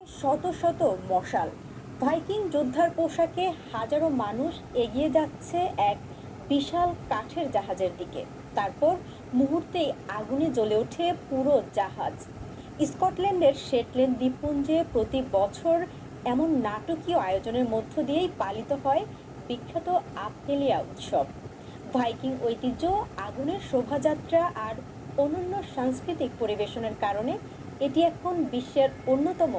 শত শত মশাল, ভাইকিং যোদ্ধার পোশাকে হাজারো মানুষ এগিয়ে যাচ্ছে এক বিশাল কাঠের জাহাজের দিকে। তারপর মুহূর্তেই আগুনে জ্বলে ওঠে পুরো জাহাজ। স্কটল্যান্ডের শেটল্যান্ড দ্বীপপুঞ্জে প্রতি বছর এমন নাটকীয় আয়োজনের মধ্য দিয়েই পালিত হয় বিখ্যাত আপহেলিয়া উৎসব। ভাইকিং ঐতিহ্য, আগুনের শোভাযাত্রা আর অনন্য সাংস্কৃতিক পরিবেশনের কারণে এটি এখন বিশ্বের অন্যতম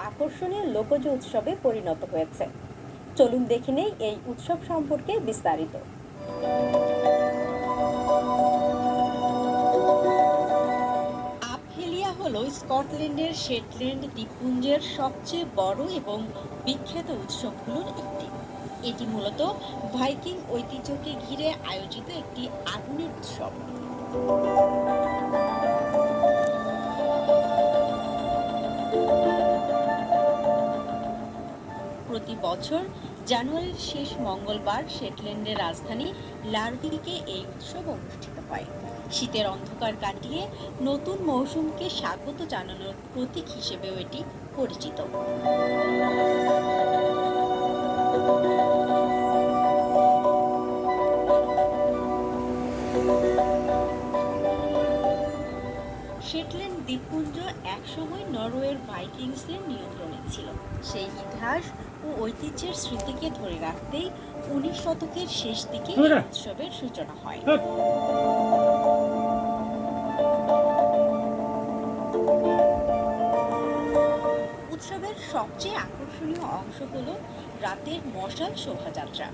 আকর্ষণীয় লোকজ উৎসবে পরিণত হয়েছে। চলুন দেখে নেই এই উৎসব সম্পর্কে বিস্তারিত। আপহেলিয়া হলো স্কটল্যান্ডের শেটল্যান্ড দ্বীপপুঞ্জের সবচেয়ে বড় এবং বিখ্যাত উৎসবগুলোর একটি। এটি মূলত ভাইকিং ঐতিহ্যকে ঘিরে আয়োজিত একটি আগুনের উৎসব। প্রতি বছর জানুয়ারির শেষ মঙ্গলবার শেটল্যান্ডের রাজধানী লারভিকে এই উৎসব অনুষ্ঠিত হয়। শীতের অন্ধকার কাটিয়ে নতুন মৌসুমকে স্বাগত জানানোর প্রতীক হিসেবেও এটি পরিচিত। শেটল্যান্ড দ্বীপপুঞ্জ একসময় নরওয়ের ভাইকিংসের নিয়ন্ত্রণে ছিল। সেই ইতিহাস ও ঐতিহ্যের স্মৃতিকে ধরে রাখতেই 19 শতকের শেষ দিকে এই উৎসবের সূচনা হয়। উৎসবের সবচেয়ে আকর্ষণীয় অংশ হল রাতের মশাল শোভাযাত্রা।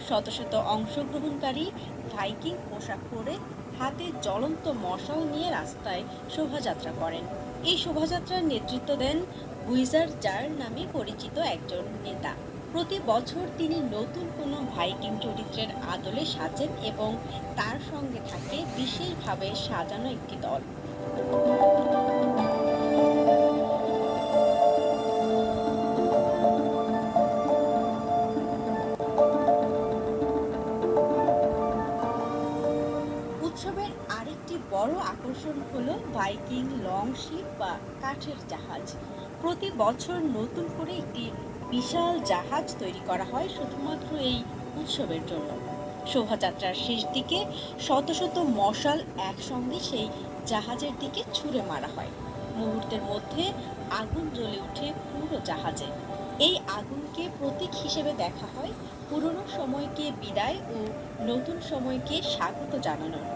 শত শত অংশগ্রহণকারী ভাইকিং পোশাক পরে হাতে জ্বলন্ত মশাল নিয়ে রাস্তায় শোভাযাত্রা করেন। এই শোভাযাত্রার নেতৃত্ব দেন গুইজার জার নামে পরিচিত একজন নেতা। প্রতি বছর তিনি নতুন কোনো ভাইকিং চরিত্রের আদলে সাজেন এবং তার সঙ্গে থাকে বিশেষভাবে সাজানো একটি দল। উৎসবের আরেকটি বড় আকর্ষণ হলো ভাইকিং লং শিপ বা কাঠের জাহাজ। প্রতি বছর নতুন করে একটি বিশাল জাহাজ তৈরি করা হয় শুধুমাত্র এই উৎসবের জন্য। শোভাযাত্রার শেষ দিকে শত শত মশাল একসঙ্গে সেই জাহাজের দিকে ছুঁড়ে মারা হয়। মুহূর্তের মধ্যে আগুন জ্বলে ওঠে পুরো জাহাজে। এই আগুনকে প্রতীক হিসেবে দেখা হয় পুরনো সময়কে বিদায় ও নতুন সময়কে স্বাগত জানানোর।